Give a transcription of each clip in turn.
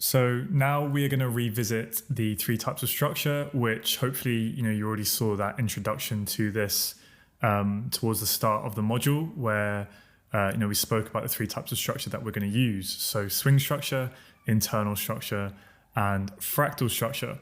So now we are going to revisit the three types of structure, which hopefully you already saw that introduction to this towards the start of the module, where we spoke about the three types of structure that we're going to use. So swing structure, internal structure, and fractal structure.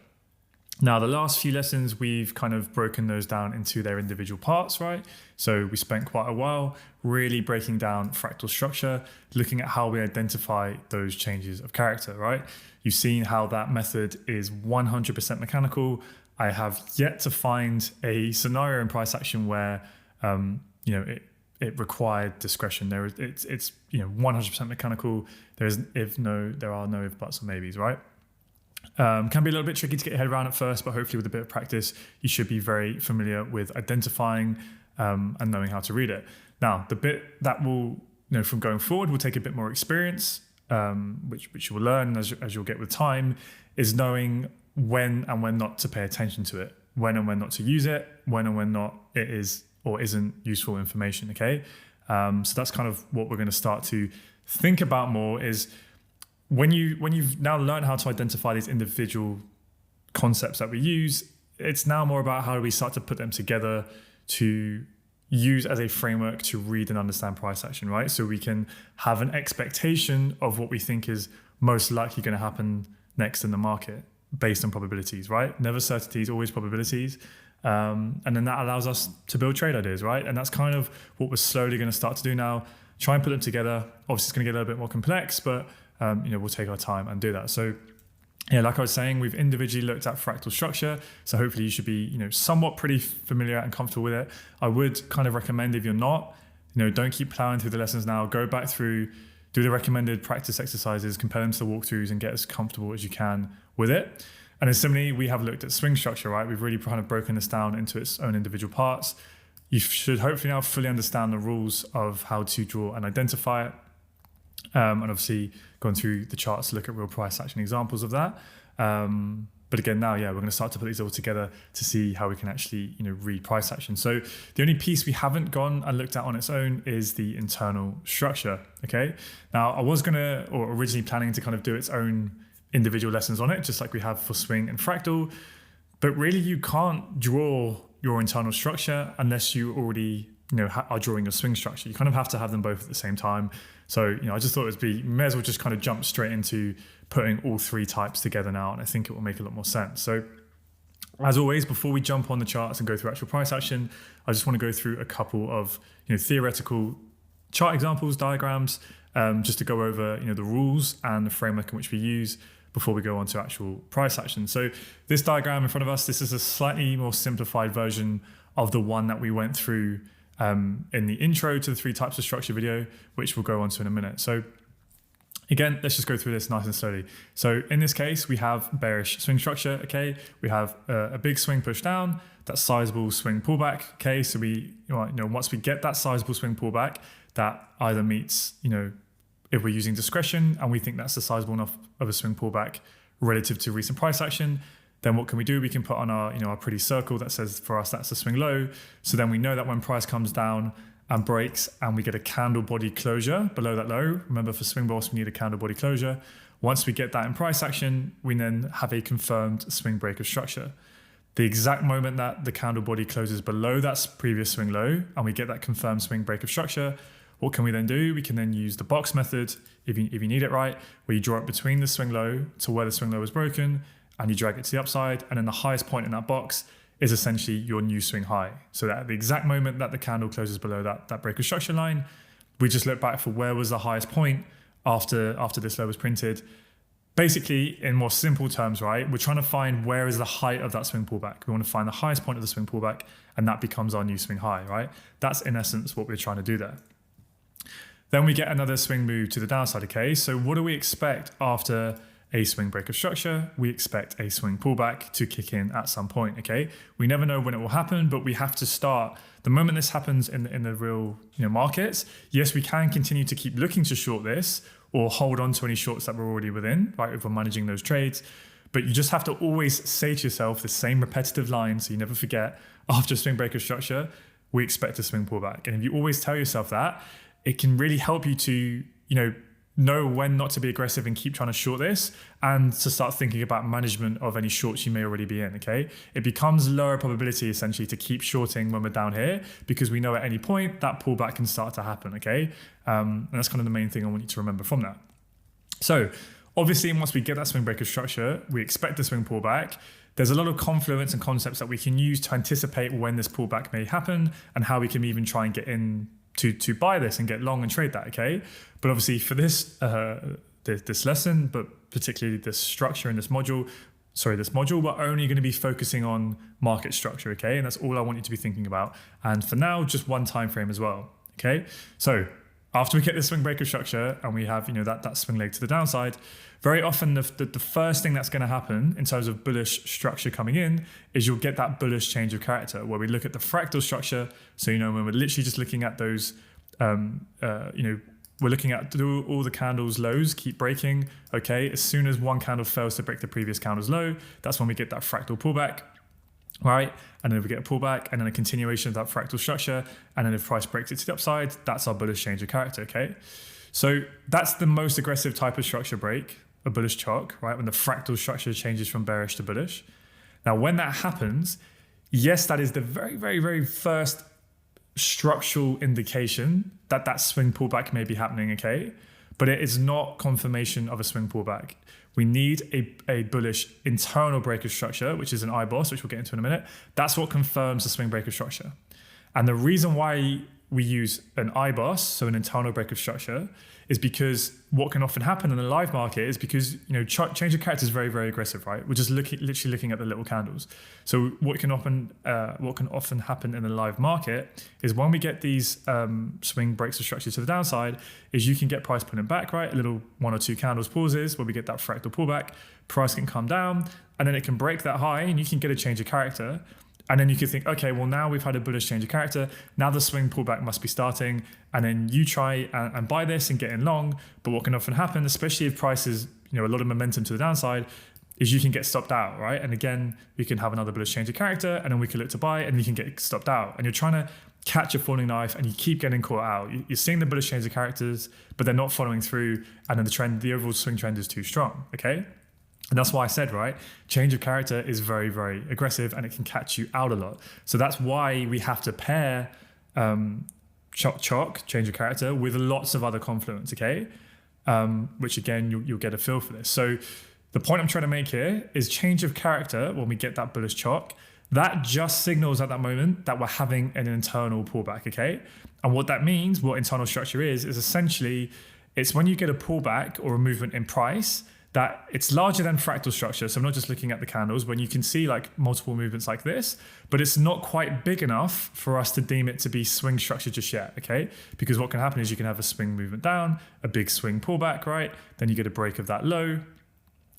Now, the last few lessons, we've kind of broken those down into their individual parts, right? So we spent quite a while really breaking down fractal structure, looking at how we identify those changes of character, right? You've seen how that method is 100% mechanical. I have yet to find a scenario in price action where, it required discretion. It's 100% mechanical. There are no if, buts, or maybes, right? Can be a little bit tricky to get your head around at first, but hopefully with a bit of practice, you should be very familiar with identifying and knowing how to read it. Now, the bit that will, from going forward, will take a bit more experience, which you will learn as you'll get with time, is knowing when and when not to pay attention to it, when and when not to use it, when and when not it is or isn't useful information, okay? So that's kind of what we're going to start to think about more is, when you've now learned how to identify these individual concepts that we use, it's now more about how do we start to put them together to use as a framework to read and understand price action, right? So we can have an expectation of what we think is most likely going to happen next in the market based on probabilities, right? Never certainties, always probabilities. And then that allows us to build trade ideas, right? And that's kind of what we're slowly going to start to do now. Try and put them together. Obviously, it's going to get a little bit more complex, but we'll take our time and do that. So yeah, like I was saying, we've individually looked at fractal structure. So hopefully you should be, somewhat pretty familiar and comfortable with it. I would kind of recommend, if you're not, don't keep plowing through the lessons now. Go back through, do the recommended practice exercises, compare them to the walkthroughs, and get as comfortable as you can with it. And then similarly, we have looked at swing structure, right? We've really kind of broken this down into its own individual parts. You should hopefully now fully understand the rules of how to draw and identify it. And obviously gone through the charts to look at real price action examples of that. But again, now, we're going to start to put these all together to see how we can actually, read price action. So the only piece we haven't gone and looked at on its own is the internal structure, okay? Now, I was originally planning to kind of do its own individual lessons on it, just like we have for swing and fractal. But really, you can't draw your internal structure unless you already are drawing your swing structure. You kind of have to have them both at the same time. So, I just thought may as well just kind of jump straight into putting all three types together now. And I think it will make a lot more sense. So as always, before we jump on the charts and go through actual price action, I just want to go through a couple of, theoretical chart examples, diagrams, just to go over, the rules and the framework in which we use before we go on to actual price action. So this diagram in front of us, this is a slightly more simplified version of the one that we went through in the intro to the three types of structure video, which we'll go on to in a minute. So again, let's just go through this nice and slowly. So in this case, we have bearish swing structure, okay? We have a big swing push down, that sizable swing pullback, okay? So we, once we get that sizable swing pullback, that either meets, if we're using discretion and we think that's a sizable enough of a swing pullback relative to recent price action, then what can we do? We can put on our pretty circle that says for us that's a swing low. So then we know that when price comes down and breaks and we get a candle body closure below that low, remember for swing boss, we need a candle body closure. Once we get that in price action, we then have a confirmed swing break of structure. The exact moment that the candle body closes below that previous swing low and we get that confirmed swing break of structure, what can we then do? We can then use the box method, if you need it right, where you draw it between the swing low to where the swing low was broken, and you drag it to the upside, and then the highest point in that box is essentially your new swing high. So that at the exact moment that the candle closes below that break of structure line, we just look back for where was the highest point after this low was printed. Basically, in more simple terms, right, we're trying to find where is the height of that swing pullback. We want to find the highest point of the swing pullback, and that becomes our new swing high, right? That's in essence what we're trying to do there. Then we get another swing move to the downside, okay? So what do we expect after a swing break of structure? We expect a swing pullback to kick in at some point, okay? We never know when it will happen, but we have to start. The moment this happens in the real markets, yes, we can continue to keep looking to short this or hold on to any shorts that we're already within, right, if we're managing those trades. But you just have to always say to yourself the same repetitive line so you never forget, after a swing break of structure, we expect a swing pullback. And if you always tell yourself that, it can really help you to, know when not to be aggressive and keep trying to short this, and to start thinking about management of any shorts you may already be in, okay? It becomes lower probability essentially to keep shorting when we're down here, because we know at any point that pullback can start to happen, okay? And that's kind of the main thing I want you to remember from that. So obviously, once we get that swing breaker structure, we expect a swing pullback. There's a lot of confluence and concepts that we can use to anticipate when this pullback may happen and how we can even try and get in to buy this and get long and trade that, okay? But obviously for this this lesson, but particularly this structure in this module, we're only going to be focusing on market structure, okay? And that's all I want you to be thinking about. And for now, just one time frame as well, okay? So after we get the swing breaker structure and we have, that swing leg to the downside, very often the first thing that's going to happen in terms of bullish structure coming in is you'll get that bullish change of character where we look at the fractal structure. So, when we're literally just looking at those, we're looking at all the candles lows keep breaking. Okay. As soon as one candle fails to break the previous candle's low, that's when we get that fractal pullback. Right, and then we get a pullback and then a continuation of that fractal structure, and then if price breaks it to the upside, that's our bullish change of character, okay? So that's the most aggressive type of structure break, a bullish chalk, right, when the fractal structure changes from bearish to bullish. Now, when that happens, yes, that is the very, very, very first structural indication that that swing pullback may be happening, okay? But it is not confirmation of a swing pullback. We need a bullish internal breaker structure, which is an IBOS, which we'll get into in a minute. That's what confirms the swing breaker structure. And the reason why we use an IBOS, so an internal breaker structure, is because what can often happen in the live market is because, change of character is very, very aggressive, right? We're just literally looking at the little candles. So what can often happen in the live market is when we get these swing breaks of structure to the downside, is you can get price pulling back, right? A little 1 or 2 candles pauses where we get that fractal pullback, price can come down, and then it can break that high and you can get a change of character. And then you could think, okay, well, now we've had a bullish change of character. Now the swing pullback must be starting. And then you try and buy this and get in long. But what can often happen, especially if price is, a lot of momentum to the downside, is you can get stopped out, right? And again, we can have another bullish change of character, and then we can look to buy and you can get stopped out. And you're trying to catch a falling knife and you keep getting caught out. You're seeing the bullish change of characters, but they're not following through. And then the overall swing trend is too strong, okay? And that's why I said, right, change of character is very, very aggressive and it can catch you out a lot. So that's why we have to pair chalk, change of character, with lots of other confluence, okay? Which again, you'll get a feel for this. So the point I'm trying to make here is change of character, when we get that bullish chalk, that just signals at that moment that we're having an internal pullback, okay? And what that means, what internal structure is essentially, it's when you get a pullback or a movement in price, that it's larger than fractal structure. So I'm not just looking at the candles, when you can see like multiple movements like this, but it's not quite big enough for us to deem it to be swing structure just yet, okay? Because what can happen is you can have a swing movement down, a big swing pullback, right? Then you get a break of that low,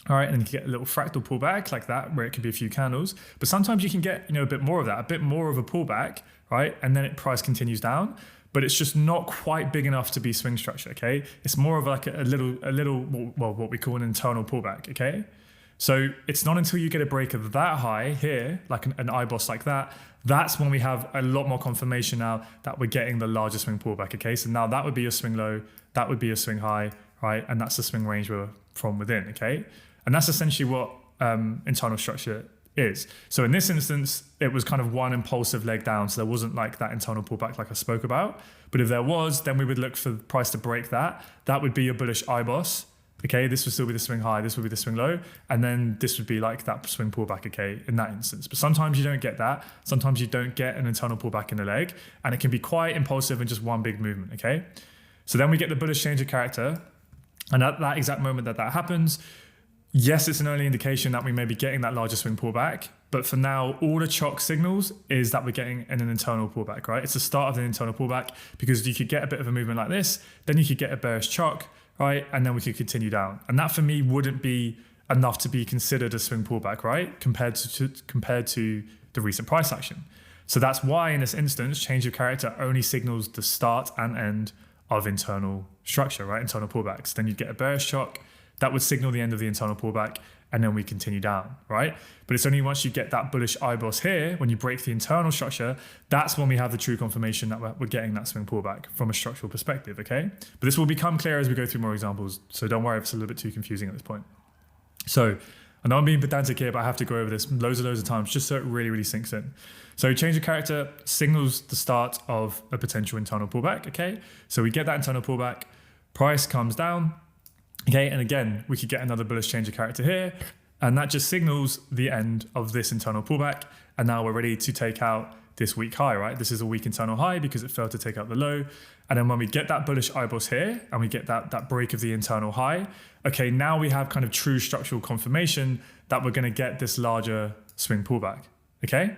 all right? And then you get a little fractal pullback like that, where it could be a few candles. But sometimes you can get, a bit more of that, a bit more of a pullback, right? And then price continues down. But it's just not quite big enough to be swing structure, okay? It's more of like a little, what we call an internal pullback, okay? So it's not until you get a break of that high here, like an IBOS like that, that's when we have a lot more confirmation now that we're getting the larger swing pullback, okay? So now that would be a swing low, that would be a swing high, right? And that's the swing range we're from within, okay? And that's essentially what internal structure is. So in this instance, it was kind of one impulsive leg down. So there wasn't like that internal pullback like I spoke about. But if there was, then we would look for the price to break that. That would be a bullish IBOS. Okay, this would still be the swing high, this would be the swing low. And then this would be like that swing pullback, okay, in that instance. But sometimes you don't get that. Sometimes you don't get an internal pullback in the leg. And it can be quite impulsive in just one big movement, okay? So then we get the bullish change of character. And at that exact moment that happens, yes, it's an early indication that we may be getting that larger swing pullback, but for now, all the chalk signals is that we're getting an internal pullback, right? It's the start of the internal pullback, because you could get a bit of a movement like this, then you could get a bearish chalk, right? And then we could continue down. And that for me wouldn't be enough to be considered a swing pullback, right? Compared to the recent price action. So that's why in this instance, change of character only signals the start and end of internal structure, right? Internal pullbacks. Then you'd get a bearish chalk, that would signal the end of the internal pullback, and then we continue down, right? But it's only once you get that bullish IBOS here, when you break the internal structure, that's when we have the true confirmation that we're getting that swing pullback from a structural perspective, okay? But this will become clear as we go through more examples, so don't worry if it's a little bit too confusing at this point. So I know I'm being pedantic here, but I have to go over this loads of times just so it really, really sinks in. So change of character signals the start of a potential internal pullback, okay? So we get that internal pullback, price comes down, okay? And again, we could get another bullish change of character here, and that just signals the end of this internal pullback. And now we're ready to take out this weak high, right? This is a weak internal high because it failed to take out the low. And then when we get that bullish IBOS here and we get that break of the internal high, okay, now we have kind of true structural confirmation that we're going to get this larger swing pullback, okay?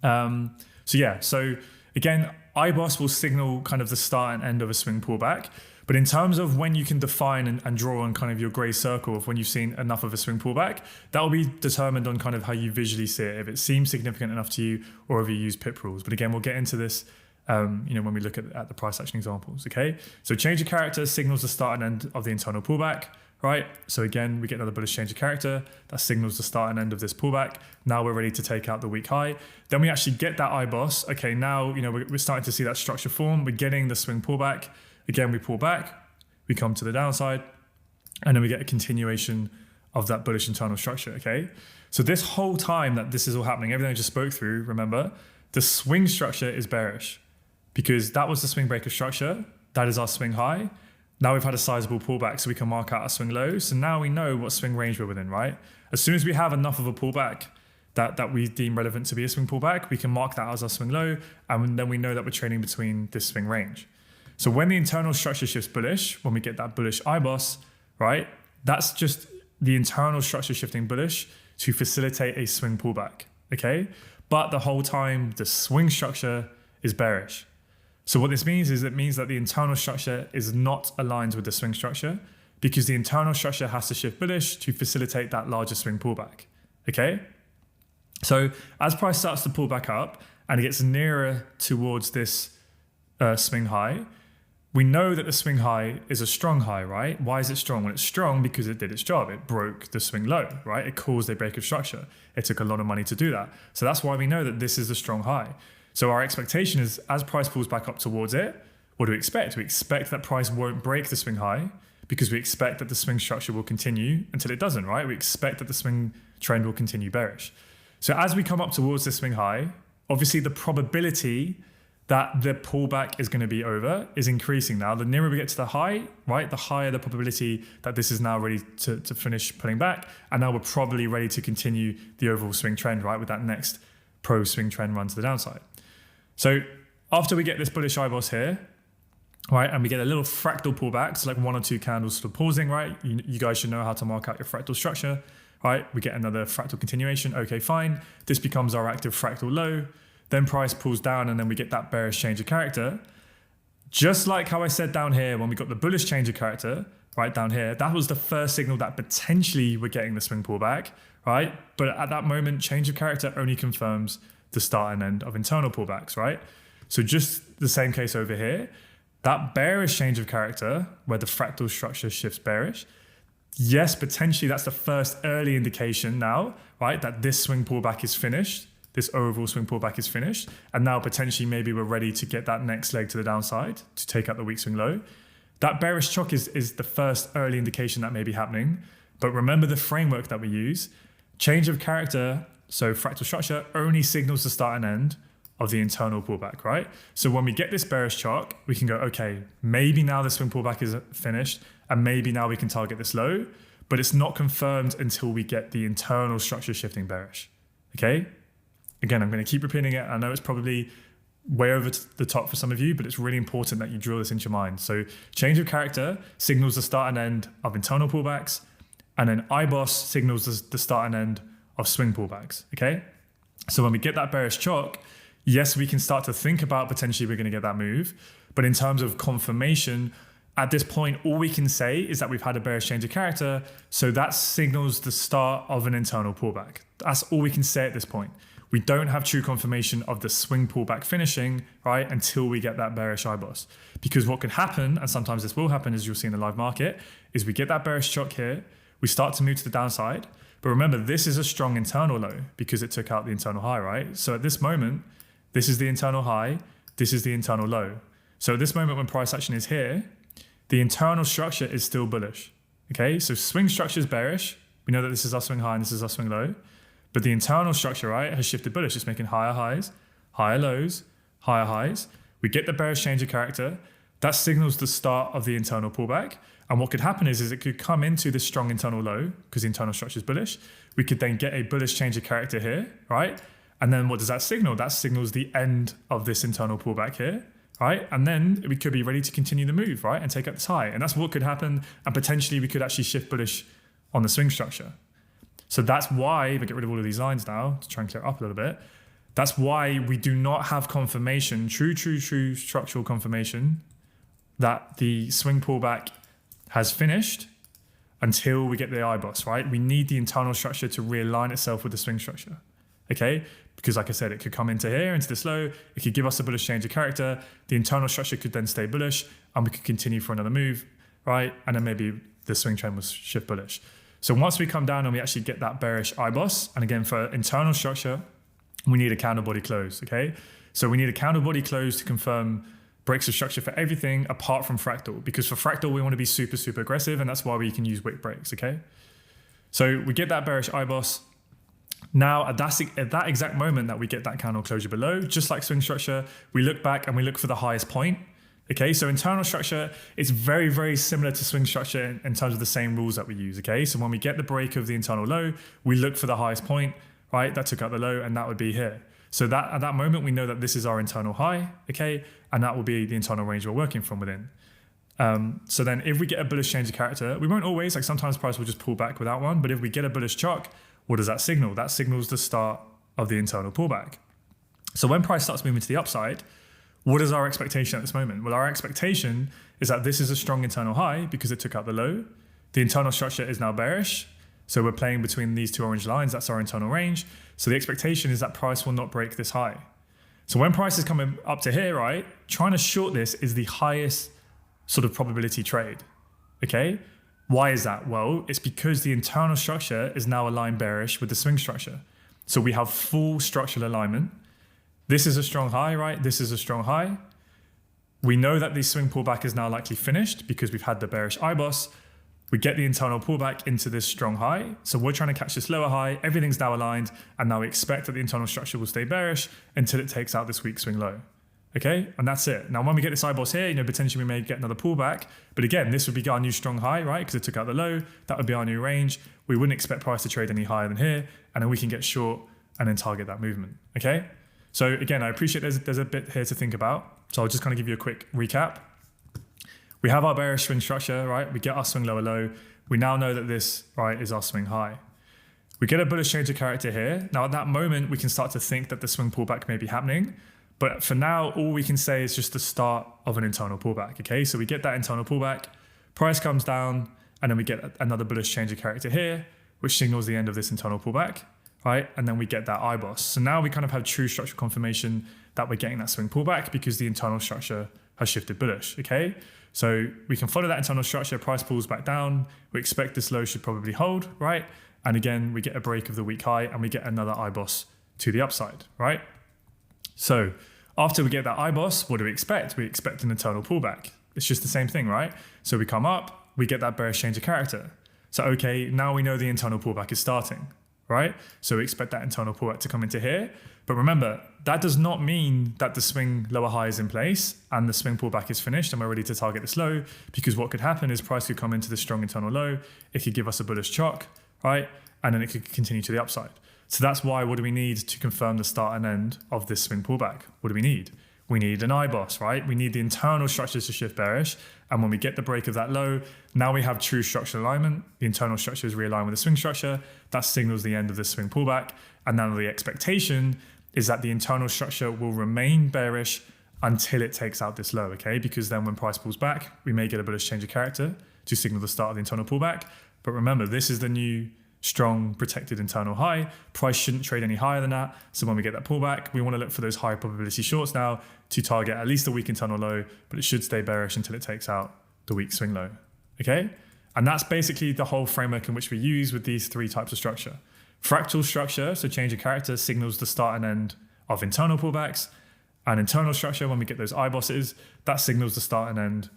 So again, IBOS will signal kind of the start and end of a swing pullback. But in terms of when you can define and draw on kind of your gray circle of when you've seen enough of a swing pullback, that will be determined on kind of how you visually see it, if it seems significant enough to you or if you use pip rules. But again, we'll get into this when we look at the price action examples, okay? So change of character signals the start and end of the internal pullback, right? So again, we get another bullish change of character that signals the start and end of this pullback. Now we're ready to take out the weak high. Then we actually get that IBOS. Okay, now we're starting to see that structure form. We're getting the swing pullback. Again, we pull back, we come to the downside, and then we get a continuation of that bullish internal structure, okay? So this whole time that this is all happening, everything I just spoke through, remember, the swing structure is bearish because that was the swing breaker structure. That is our swing high. Now we've had a sizable pullback, so we can mark out our swing low. So now we know what swing range we're within, right? As soon as we have enough of a pullback that we deem relevant to be a swing pullback, we can mark that as our swing low, and then we know that we're trading between this swing range. So when the internal structure shifts bullish, when we get that bullish IBOS, right, that's just the internal structure shifting bullish to facilitate a swing pullback, okay? But the whole time, the swing structure is bearish. So what this means is it means that the internal structure is not aligned with the swing structure because the internal structure has to shift bullish to facilitate that larger swing pullback, okay? So as price starts to pull back up and it gets nearer towards this swing high, we know that the swing high is a strong high, right? Why is it strong? Well, it's strong because it did its job. It broke the swing low, right? It caused a break of structure. It took a lot of money to do that. So that's why we know that this is a strong high. So our expectation is as price pulls back up towards it, what do we expect? We expect that price won't break the swing high because we expect that the swing structure will continue until it doesn't, right? We expect that the swing trend will continue bearish. So as we come up towards the swing high, obviously the probability that the pullback is going to be over is increasing now. The nearer we get to the high, right, the higher the probability that this is now ready to finish pulling back. And now we're probably ready to continue the overall swing trend, right, with that next pro swing trend run to the downside. So after we get this bullish IBOS here, right, and we get a little fractal pullback, so like one or two candles sort of pausing, right? You guys should know how to mark out your fractal structure, right? We get another fractal continuation. Okay, fine. This becomes our active fractal low. Then price pulls down and then we get that bearish change of character. Just like how I said down here, when we got the bullish change of character, right down here, that was the first signal that potentially we're getting the swing pullback, right? But at that moment, change of character only confirms the start and end of internal pullbacks, right? So just the same case over here, that bearish change of character where the fractal structure shifts bearish, yes, potentially that's the first early indication now, right? That this swing pullback is finished. This overall swing pullback is finished. And now potentially maybe we're ready to get that next leg to the downside to take out the weak swing low. That bearish chock is the first early indication that may be happening. But remember the framework that we use. Change of character, so fractal structure, only signals the start and end of the internal pullback, right? So when we get this bearish chock, we can go, okay, maybe now the swing pullback is finished and maybe now we can target this low, but it's not confirmed until we get the internal structure shifting bearish, okay? Again, I'm going to keep repeating it. I know it's probably way over the top for some of you, but it's really important that you drill this into your mind. So change of character signals the start and end of internal pullbacks, and then IBOS signals the start and end of swing pullbacks, okay? So when we get that bearish chock, yes, we can start to think about potentially we're going to get that move, but in terms of confirmation, at this point, all we can say is that we've had a bearish change of character, so that signals the start of an internal pullback. That's all we can say at this point. We don't have true confirmation of the swing pullback finishing, right, until we get that bearish IBOS. Because what could happen, and sometimes this will happen as you'll see in the live market, is we get that bearish chock here, we start to move to the downside. But remember, this is a strong internal low because it took out the internal high, right? So at this moment, this is the internal high, this is the internal low. So at this moment when price action is here, the internal structure is still bullish. Okay, so swing structure is bearish. We know that this is our swing high and this is our swing low. But the internal structure, right, has shifted bullish. It's making higher highs, higher lows, higher highs. We get the bearish change of character. That signals the start of the internal pullback. And what could happen is it could come into this strong internal low because the internal structure is bullish. We could then get a bullish change of character here, right? And then what does that signal? That signals the end of this internal pullback here, right? And then we could be ready to continue the move, right? And take up this high. And that's what could happen. And potentially we could actually shift bullish on the swing structure. So that's why, if I get rid of all of these lines now to try and clear it up a little bit, that's why we do not have confirmation, true structural confirmation that the swing pullback has finished until we get the IBOS, right? We need the internal structure to realign itself with the swing structure, okay? Because like I said, it could come into here, into this low, it could give us a bullish change of character, the internal structure could then stay bullish, and we could continue for another move, right? And then maybe the swing trend will shift bullish. So once we come down and we actually get that bearish IBOS, and again, for internal structure, we need a counter body close, okay? So we need a counter body close to confirm breaks of structure for everything apart from fractal, because for fractal, we want to be super aggressive, and that's why we can use wick breaks, okay? So we get that bearish IBOS. Now, at that exact moment that we get that candle closure below, just like swing structure, we look back and we look for the highest point. Okay, so internal structure is very similar to swing structure in terms of the same rules that we use, okay? So when we get the break of the internal low, we look for the highest point, right? That took out the low, and that would be here. So that at that moment, we know that this is our internal high, okay? And that will be the internal range we're working from within. So then if we get a bullish change of character, we won't always, like sometimes price will just pull back without one, but if we get a bullish chalk, what does that signal? That signals the start of the internal pullback. So when price starts moving to the upside, what is our expectation at this moment? Well, our expectation is that this is a strong internal high because it took out the low. The internal structure is now bearish. So we're playing between these two orange lines. That's our internal range. So the expectation is that price will not break this high. So when price is coming up to here, right, trying to short this is the highest sort of probability trade, okay? Why is that? Well, it's because the internal structure is now aligned bearish with the swing structure. So we have full structural alignment. This is a strong high, right? This is a strong high. We know that the swing pullback is now likely finished because we've had the bearish IBOS. We get the internal pullback into this strong high. So we're trying to catch this lower high. Everything's now aligned. And now we expect that the internal structure will stay bearish until it takes out this weak swing low. Okay, and that's it. Now, when we get this IBOS here, potentially we may get another pullback. But again, this would be our new strong high, right? Because it took out the low. That would be our new range. We wouldn't expect price to trade any higher than here. And then we can get short and then target that movement. Okay. So again, I appreciate there's a bit here to think about. So I'll just kind of give you a quick recap. We have our bearish swing structure, right? We get our swing lower low. We now know that this, right, is our swing high. We get a bullish change of character here. Now at that moment, we can start to think that the swing pullback may be happening. But for now, all we can say is just the start of an internal pullback, okay? So we get that internal pullback, price comes down, and then we get another bullish change of character here, which signals the end of this internal pullback. Right? And then we get that IBOS. So now we kind of have true structural confirmation that we're getting that swing pullback because the internal structure has shifted bullish, okay? So we can follow that internal structure, price pulls back down. We expect this low should probably hold, right? And again, we get a break of the weak high and we get another IBOS to the upside, right? So after we get that IBOS, what do we expect? We expect an internal pullback. It's just the same thing, right? So we come up, we get that bearish change of character. So, okay, now we know the internal pullback is starting. Right? So we expect that internal pullback to come into here. But remember, that does not mean that the swing lower high is in place and the swing pullback is finished and we're ready to target this low, because what could happen is price could come into the strong internal low. It could give us a bullish chalk, right? And then it could continue to the upside. So that's why, what do we need to confirm the start and end of this swing pullback? What do we need? We need an IBOS, right? We need the internal structures to shift bearish. And when we get the break of that low, now we have true structural alignment. The internal structure is realigned with the swing structure. That signals the end of this swing pullback. And now the expectation is that the internal structure will remain bearish until it takes out this low, okay? Because then when price pulls back, we may get a bullish change of character to signal the start of the internal pullback. But remember, this is the new strong protected internal high. Price shouldn't trade any higher than that. So when we get that pullback, we want to look for those high probability shorts now to target at least a weak internal low, but it should stay bearish until it takes out the weak swing low. Okay. And that's basically the whole framework in which we use with these three types of structure. Fractal structure, so change of character, signals the start and end of internal pullbacks. And internal structure, when we get those IBOSes, that signals the start and end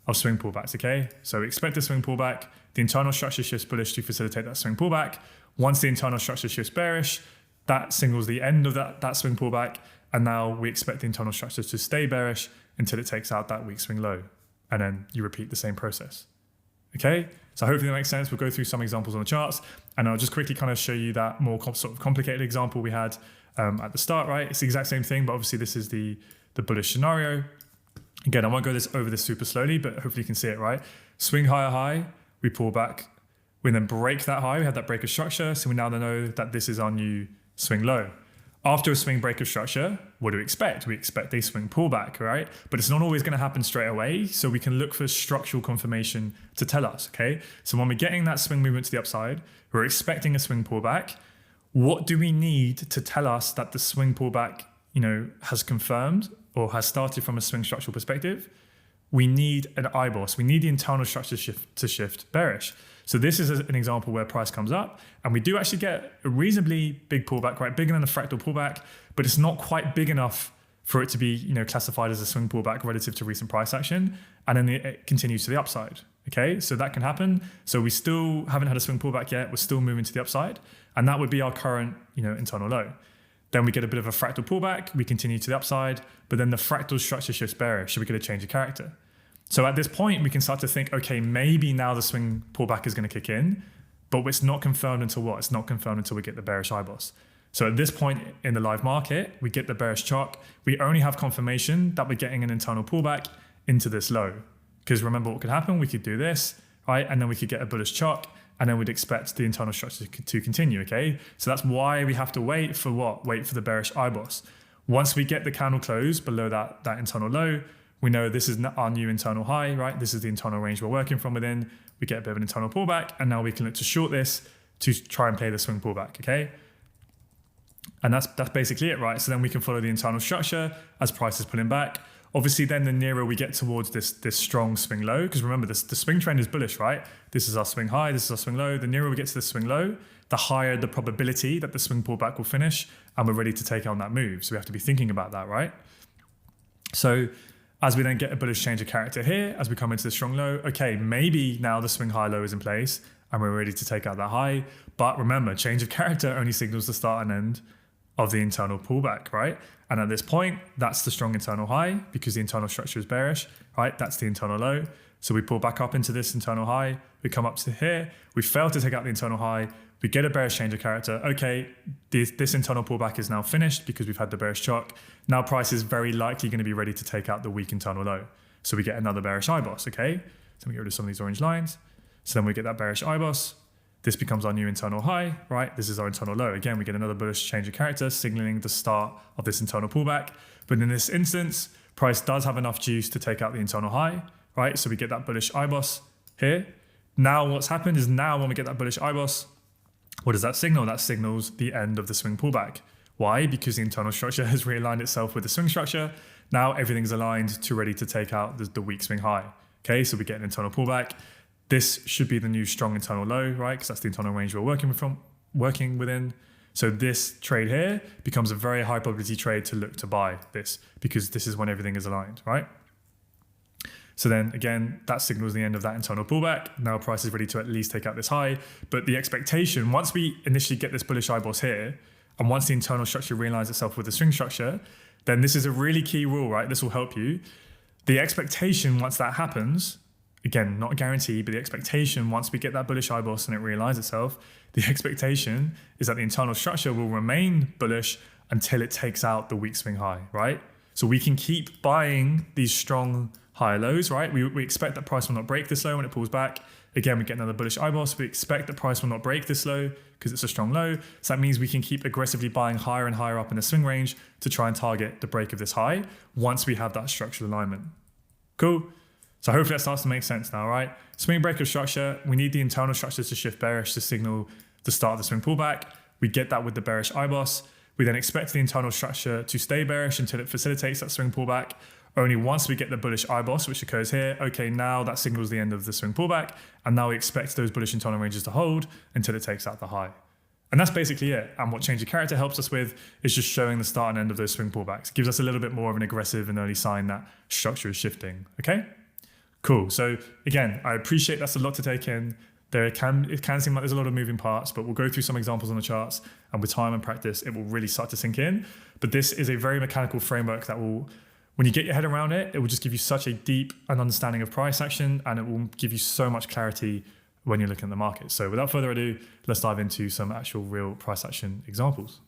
of swing pullbacks, okay? So we expect a swing pullback. The internal structure shifts bullish to facilitate that swing pullback. Once the internal structure shifts bearish, that signals the end of that swing pullback. And now we expect the internal structure to stay bearish until it takes out that weak swing low. And then you repeat the same process. Okay, so hopefully that makes sense. We'll go through some examples on the charts, and I'll just quickly kind of show you that more sort of complicated example we had at the start, right? It's the exact same thing, but obviously this is the bullish scenario. Again, I won't go over this super slowly, but hopefully you can see it, right? Swing higher high, we pull back, we then break that high, we have that break of structure, so we now know that this is our new swing low. After a swing break of structure, what do we expect? We expect a swing pullback, right? But it's not always going to happen straight away. So we can look for structural confirmation to tell us, okay? So when we're getting that swing movement to the upside, we're expecting a swing pullback. What do we need to tell us that the swing pullback, has confirmed or has started from a swing structural perspective? We need an IBOS. We need the internal structure to shift bearish. So this is an example where price comes up and we do actually get a reasonably big pullback, right? Bigger than a fractal pullback, but it's not quite big enough for it to be, classified as a swing pullback relative to recent price action. And then it continues to the upside. Okay, so that can happen. So we still haven't had a swing pullback yet. We're still moving to the upside. And that would be our current, internal low. Then we get a bit of a fractal pullback. We continue to the upside, but then the fractal structure shifts bearish. So we get a change of character. So at this point, we can start to think, okay, maybe now the swing pullback is going to kick in, but it's not confirmed until what? It's not confirmed until we get the bearish IBOS. So at this point in the live market, we get the bearish chalk. We only have confirmation that we're getting an internal pullback into this low. Because remember what could happen? We could do this, right? And then we could get a bullish chalk, and then we'd expect the internal structure to continue, okay? So that's why we have to wait for what? Wait for the bearish IBOS. Once we get the candle close below that internal low, we know this is our new internal high, right? This is the internal range we're working from within. We get a bit of an internal pullback, and now we can look to short this to try and play the swing pullback, okay? And that's basically it, right? So then we can follow the internal structure as price is pulling back. Obviously, then the nearer we get towards this strong swing low, because remember, the swing trend is bullish, right? This is our swing high, this is our swing low. The nearer we get to the swing low, the higher the probability that the swing pullback will finish, and we're ready to take on that move. So we have to be thinking about that, right? So as we then get a bullish change of character here, as we come into the strong low, okay, maybe now the swing high low is in place and we're ready to take out that high. But remember, change of character only signals the start and end of the internal pullback, right? And at this point, that's the strong internal high because the internal structure is bearish, right? That's the internal low. So we pull back up into this internal high. We come up to here. We fail to take out the internal high. We get a bearish change of character. Okay, this internal pullback is now finished because we've had the bearish chalk. Now price is very likely going to be ready to take out the weak internal low. So we get another bearish IBOS, okay? So we get rid of some of these orange lines. So then we get that bearish IBOS. This becomes our new internal high, right? This is our internal low. Again, we get another bullish change of character, signaling the start of this internal pullback. But in this instance, price does have enough juice to take out the internal high, right? So we get that bullish IBOS here. Now what's happened is now when we get that bullish IBOS, what does that signal? That signals the end of the swing pullback. Why? Because the internal structure has realigned itself with the swing structure. Now everything's aligned to ready to take out the weak swing high. Okay, so we get an internal pullback. This should be the new strong internal low, right? Because that's the internal range we're working within. So this trade here becomes a very high probability trade to look to buy this because this is when everything is aligned, right? So then again, that signals the end of that internal pullback. Now price is ready to at least take out this high. But the expectation, once we initially get this bullish IBOS here, and once the internal structure realigns itself with the swing structure, then this is a really key rule, right? This will help you. The expectation once that happens, again, not a guarantee, but the expectation once we get that bullish IBOS and it realigns itself, the expectation is that the internal structure will remain bullish until it takes out the weak swing high, right? So we can keep buying these strong higher lows, right? We expect that price will not break this low when it pulls back. Again, we get another bullish IBOS. We expect that price will not break this low because it's a strong low. So that means we can keep aggressively buying higher and higher up in the swing range to try and target the break of this high once we have that structural alignment. Cool. So hopefully that starts to make sense now, right? Swing break of structure, we need the internal structure to shift bearish to signal the start of the swing pullback. We get that with the bearish IBOS. We then expect the internal structure to stay bearish until it facilitates that swing pullback. Only once we get the bullish IBOS, which occurs here, okay, now that signals the end of the swing pullback, and now we expect those bullish internal ranges to hold until it takes out the high. And that's basically it. And what change of character helps us with is just showing the start and end of those swing pullbacks. It gives us a little bit more of an aggressive and early sign that structure is shifting, okay? Cool. So again, I appreciate that's a lot to take in. It can seem like there's a lot of moving parts, but we'll go through some examples on the charts, and with time and practice, it will really start to sink in. But this is a very mechanical framework that will, when you get your head around it, it will just give you such a deep understanding of price action, and it will give you so much clarity when you're looking at the market. So without further ado, let's dive into some actual real price action examples.